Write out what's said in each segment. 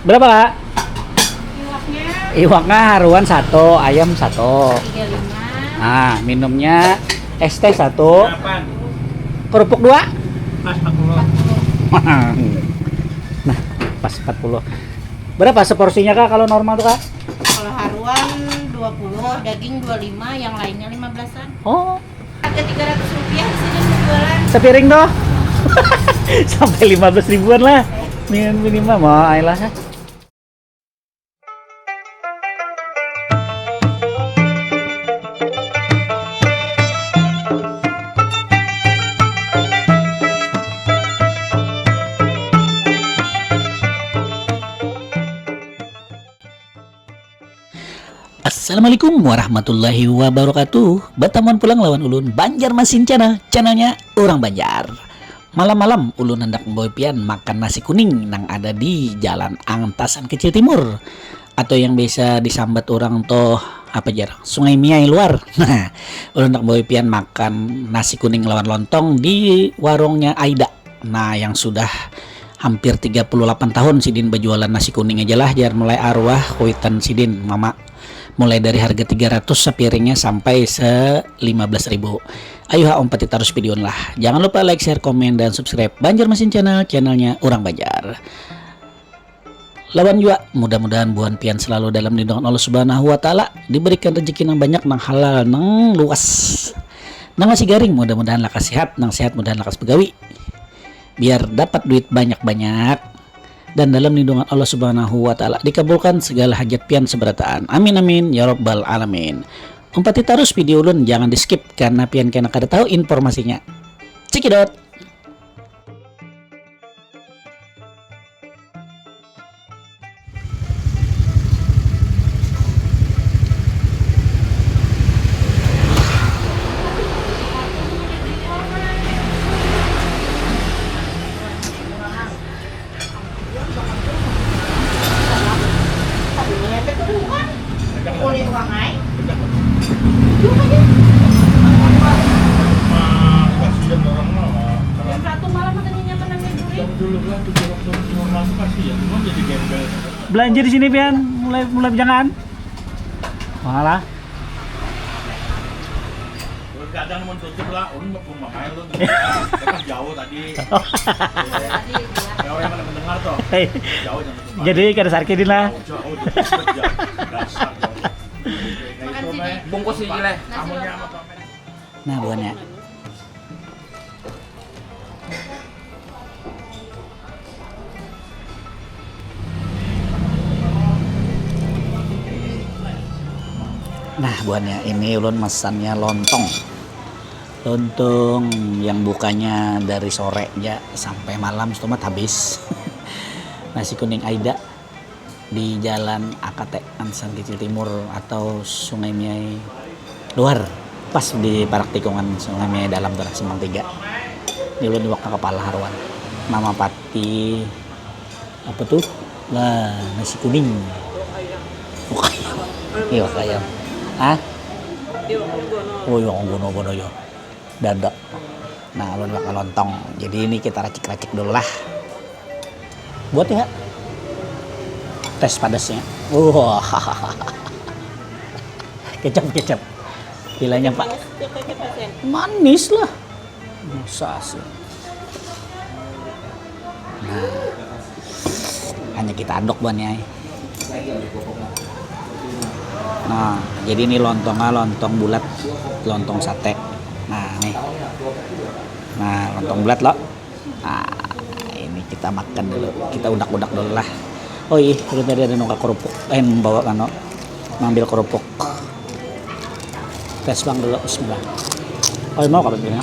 Berapa kak? Iwaknya Iwaknya haruan satu, ayam satu. 35. Nah, minumnya es teh satu, kerupuk dua. Pas 40. Nah, pas 40. Berapa seporsinya kak kalau normal tuh kak? Kalau haruan 20, daging 25, yang lainnya 15-an. Oh, Harga 300 rupiah di sini jualan. sepiring doh. Sampai 15 ribuan lah. Minimal mau ayolah. Assalamualaikum warahmatullahi wabarakatuh. Batamuan pulang lawan ulun Banjarmasin channelnya orang Banjar. Malam-malam ulun hendak membawa pian makan nasi kuning yang ada di Jalan Antasan Kecil Timur, atau yang biasa disambat orang toh apa jar Sungai Miai luar. Nah, ulun hendak membawa pian makan nasi kuning lawan lontong di warungnya Aida. Nah, yang sudah hampir 38 tahun Sidin berjualan nasi kuning aja lah, jar mulai arwah kuitan Sidin mama. Mulai dari harga 300 sepiringnya sampai 15.000. Ayo om pati terus video lah. Jangan lupa like, share, komen, dan subscribe Banjarmasin channelnya orang Banjar. Lawan juga mudah-mudahan buan pian selalu dalam lindungan Allah Subhanahu wa taala, diberikan rezeki yang banyak, nang halal, nang luas. Nang masih garing mudah-mudahan lakas sehat, nang sehat mudahan lakas begawi. Biar dapat duit banyak-banyak. Dan dalam lindungan Allah Subhanahu wa taala dikabulkan segala hajat pian seberataan. Amin amin ya rabbal alamin. Umpati terus video ulun, jangan di skip karena pian kena kada tahu informasinya. Cikidot. Boleh uang ay? Kasihan orang mah. Jam 1 malam katanya menangnya duri. Dulu lah tuh waktu normal tuh kasihan, cuma jadi gembel. Belanja di sini pian, mulai jangan. Malah. Kadang mau tutup lah, ulun mau main lu. Kan jauh tadi. Ya orang mana mendengar toh. Jauh jangan tutup. Jadi kada sarkidin lah. Jauh. Dasar. Makan sini. Bungkus sih le. Kamunya sama Tom. Nah, buahnya. Nah, buahnya ini ulun mesannya lontong. Lontong yang bukanya dari sore ya sampai malam stomat habis. Nasi kuning Aida di Jalan AKT Antasan Kecil Timur atau Sungai Miai luar, pas di parak tikungan Sungai Miai dalam tuh Simpang 3. Ini ulun di waktu kepala haruan. Mama Pati apa tuh? Lah, nasi kuning. Bukan. Iya, ayam. Ah? Oh, yang gono-gono yo. Dada. Nah, ulun bakal lontong. Jadi ini kita racik-racik dulu lah. Buat ya. Tes pedasnya. Wah. Kecap. Bilangnya Pak. Manis lah. Masa sih. Nah. Hanya kita aduk bannya. Nah, jadi ini lontongnya lontong bulat, lontong sate. Nah, nih. Nah, lontong bulat loh. Nah, ini kita makan dulu. Kita udak-udak dulu lah. Oh iya, tadi ada nunggu kerupuk. Membawa kan, ngambil kerupuk. Tes bang dulu, bismillah. Oh, mau kapan gini?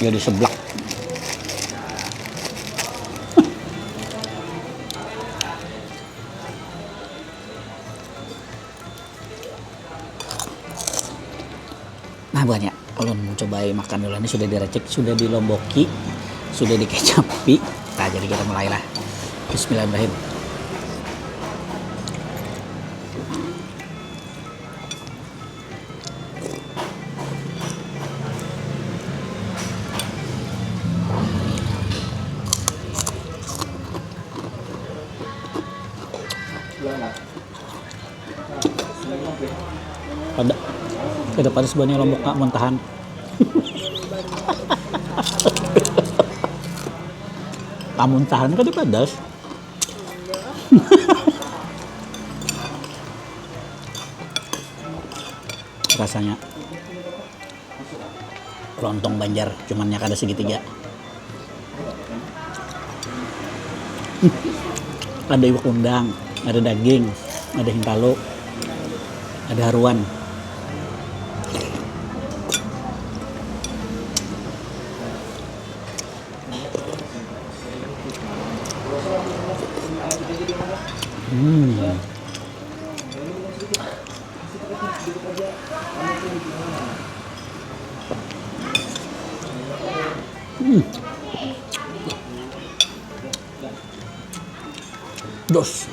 Ya di seblak. Nah, banyak. Ulun coba makan dulu, ini sudah diracik, sudah dilomboki, sudah dikecapi. Nah, jadi kita mulailah. Bismillahirrahmanirrahim. Ada pedas banyak lombok nggak muntahan. Muntahan kan dia pedas. Rasanya lontong Banjar, cuman yang ada segitiga. Ada iwak undang, ada daging, ada hintalo, ada haruan. Dos.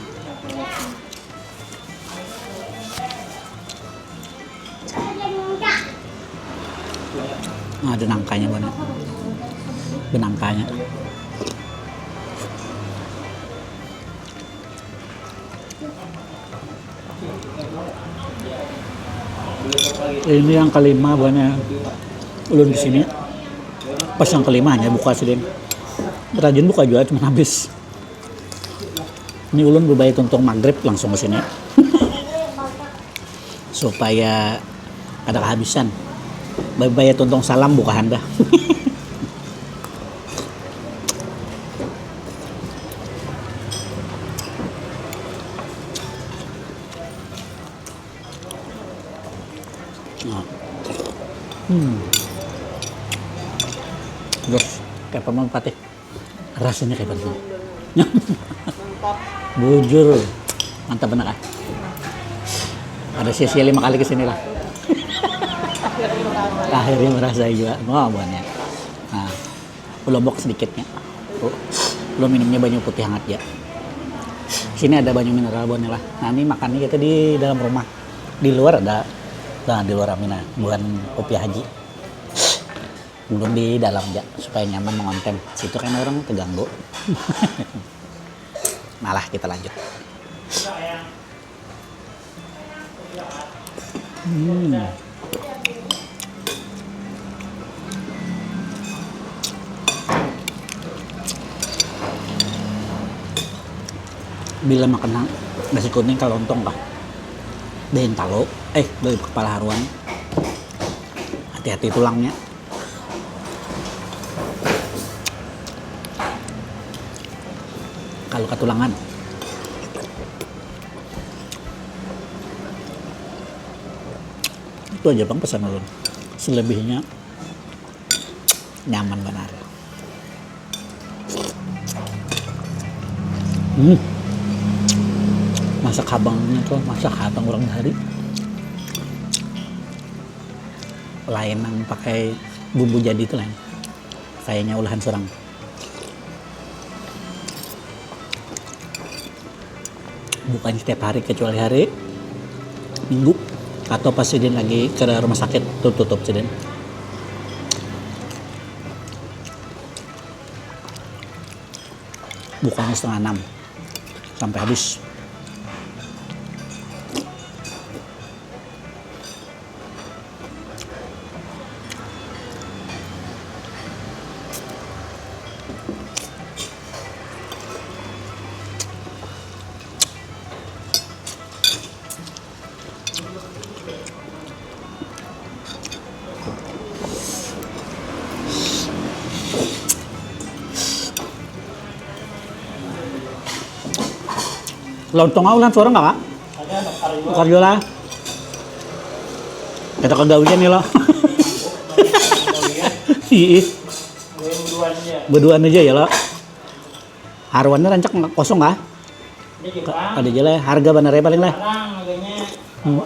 Ada nangkanya banget. Benangkanya. Ini yang kelima banyak ulun di sini. Pas yang kelimanya buka sih, rajin buka juga cuma habis. Ini ulun berbaya tuntung maghrib langsung ke sini. Supaya ada kehabisan. Berbaya tuntung salam buka handa. Terus kayak pemang patih. Rasanya kayak apa? Bujur, mantap bener kan? Ada sia-sia 5 kali kesini lah. Akhirnya merasa juga, wah buahnya. Nah, lombok sedikitnya. Lo minumnya banyu putih hangat ya. Sini ada banyu mineral buahnya lah. Nah ini makannya kita di dalam rumah. Di luar ada, nah di luar Amina, bukan kopi haji. Belum di dalam ya, supaya nyaman mengonten. Situ kan orang terganggu. Malah kita lanjut. Bila makan nasi kuning kalau lontong kah? Dari talo, dari kepala haruan. Hati-hati tulangnya. Kalau ketulangan. Itu aja bang pesan ulun. Selebihnya nyaman benar. Masak habangnya tuh, masak habang orang hari. Lain yang pakai bumbu jadi itu lain. Kayaknya olahan surang. Bukan setiap hari kecuali hari Minggu atau pas Sidin lagi ke rumah sakit tutup Sidin. Bukannya 5:30 sampai habis. Lontong aulan suara nggak kak? Karyo lah. Kita kagawian nih lo. Iya. Berduaan aja ya lo. Haruannya rancak kosong kah? Ada aja lah. Harga bener paling lah.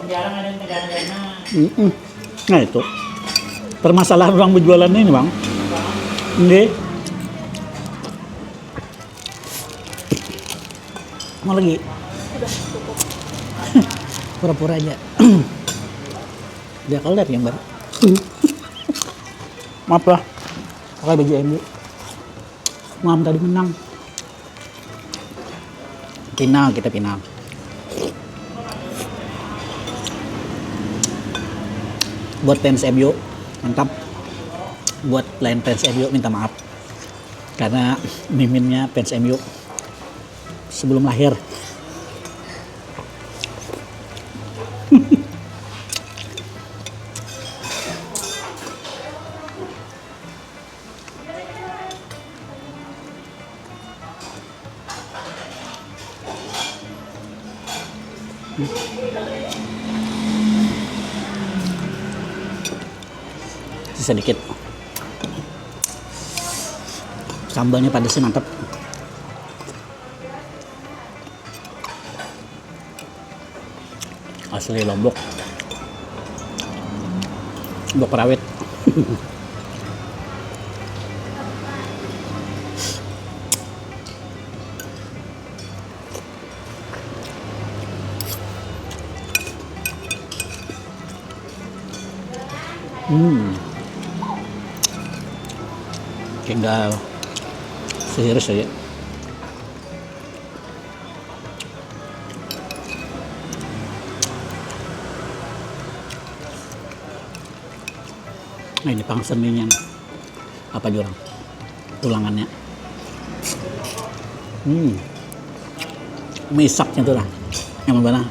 Jarang ada yang tegang-tegang. Nah itu. Permasalahan orang berjualan ini bang. Ini. Mau lagi? Pura-pura aja. Dia kalau lihat yang baru. Maaf lah. Pakai baju MU. Mam tadi menang. Final, kita final. Buat fans MU, mantap. Buat lain fans MU minta maaf. Karena miminnya fans MU sebelum lahir. Sisa dikit. Sambalnya pedasnya mantap. Asli Lombok. Lombok Perawit. Kayak nggak serius aja. Nah ini pangseninya apa jurang tulangannya. Misaknya tuh lah yang mana.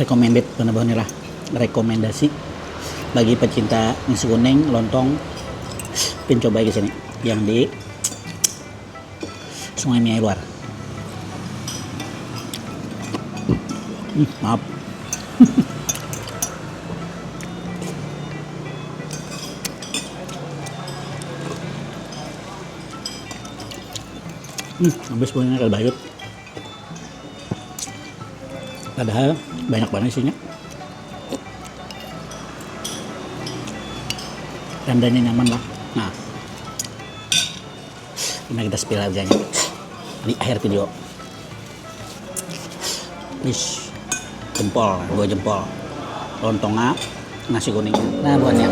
Recommended bener-bener lah, rekomendasi bagi pecinta nasi kuning, lontong, pin coba ke sini yang di Sungai Miai Luar. Maaf. Habis punya ada bayut. Padahal banyak banget isinya. Tandanya nyaman lah. Nah, ini kita spill harganya di akhir video. Wis, jempol, 2 jempol. Lontongnya nasi kuning. Nah, buannya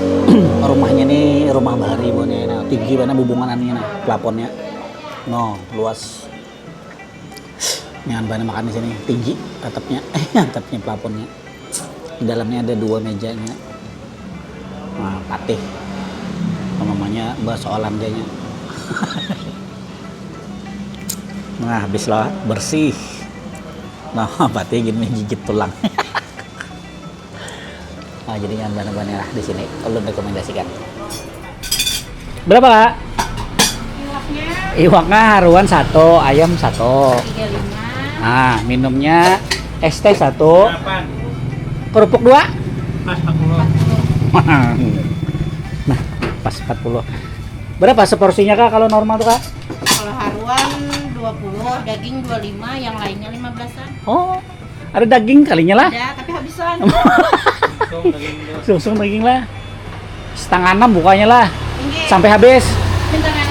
rumahnya nih rumah bahari buannya. Nah, tinggi mana bubunganannya nah, plafonnya. No, luas. Jangan banyak makan di sini, tinggi atapnya, atapnya plafonnya. Di dalamnya ada 2 mejanya. Nah, patih. Namanya bakso Holandanya. Nah, habis lah bersih. Nah, patih gini gigit tulang. Nah, jadi jangan banyak-banyak lah di sini. Ulun rekomendasikan. Berapa, Kak? Iwaknya haruan 1, ayam 1. 35. Nah, minumnya es teh 1. Berapa? Kerupuk 2. Pas 40. Nah, pas 40. Berapa seporsinya, Kak, kalau normal tuh, Kak? Kalau haruan 20, daging 25, yang lainnya 15-an. Oh, ada daging kalinya lah. Ada, tapi habisan. Sungsung daging lah. 5:30 bukanya lah. Ini Sampai habis. bentar ya,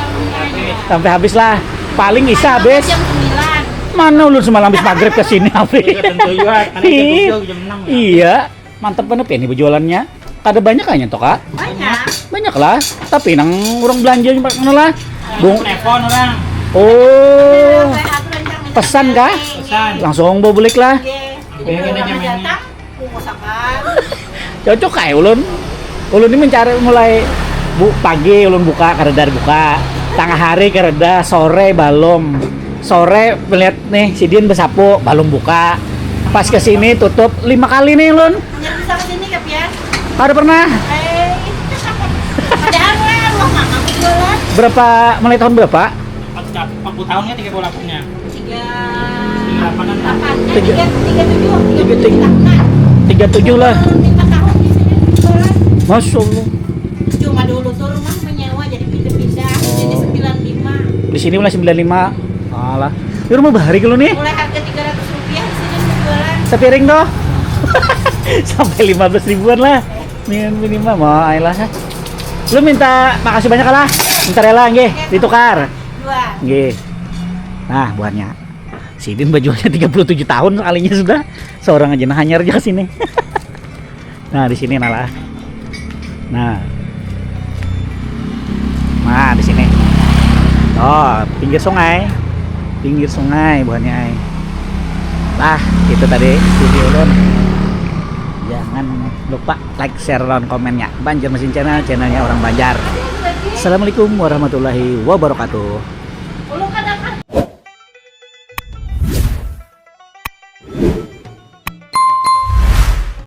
Sampai habis lah. Paling isa habis. jam 9. Mana ulun semalam habis maghrib ke sini habis. Iya, tentu juga. Karena jam 7, jam 6. Iya, mantap banget ini berjualannya. Ada banyak kayaknya toh, Kak? Banyak. Banyak lah. Tapi nang orang belanja mana lah. Bung. Telepon orang. Oh, Aku rencana pesan kah? Pesan. Langsung bawa bulik lah. Pengen aja Orang mainnya. datang, kukusakan. Cocok kayak ulun. Ulun ini mencari mulai pagi ulun buka kareda buka. Tengah hari kareda, sore balom. Sore melihat nih si Din besapu, balom buka. Pas ke sini tutup 5 kali nih ulun. Hanya bisa kesini ya, Pian? Ada pernah? Padahal lah, lu mama jualan. Berapa mulai tahun berapa? 40 tahunnya 38-nya. 38, Tiga- 37 tahunan. 37 lah. 5 tahun di sini jualan. Masya Allah. Cuma dulu tuh rumah menyewa jadi pindah-pindah. Jadi 95. Di sini mulai 95. Alah. Di rumah bahari kalau nih. Mulai harga 300 rupiah di sini jualan. Sepiring doh. Sampai 15 ribuan lah. Minimal mau ayolah. Lu minta makasih banyak lah. Bentar ya lah nggih, ditukar. 2. Nggih. Nah, buahnya. Si Din bajuannya 37 tahun kalinya sudah. seorang aja nah hanyar aja ke sini. Nah, di sini nalah. Nah, di sini. Oh, pinggir sungai buahnya ay. Nah, itu tadi video ulun. Jangan lupa like, share, dan komennya. Banjarmasin Channel, channelnya orang Banjar. Assalamualaikum warahmatullahi wabarakatuh.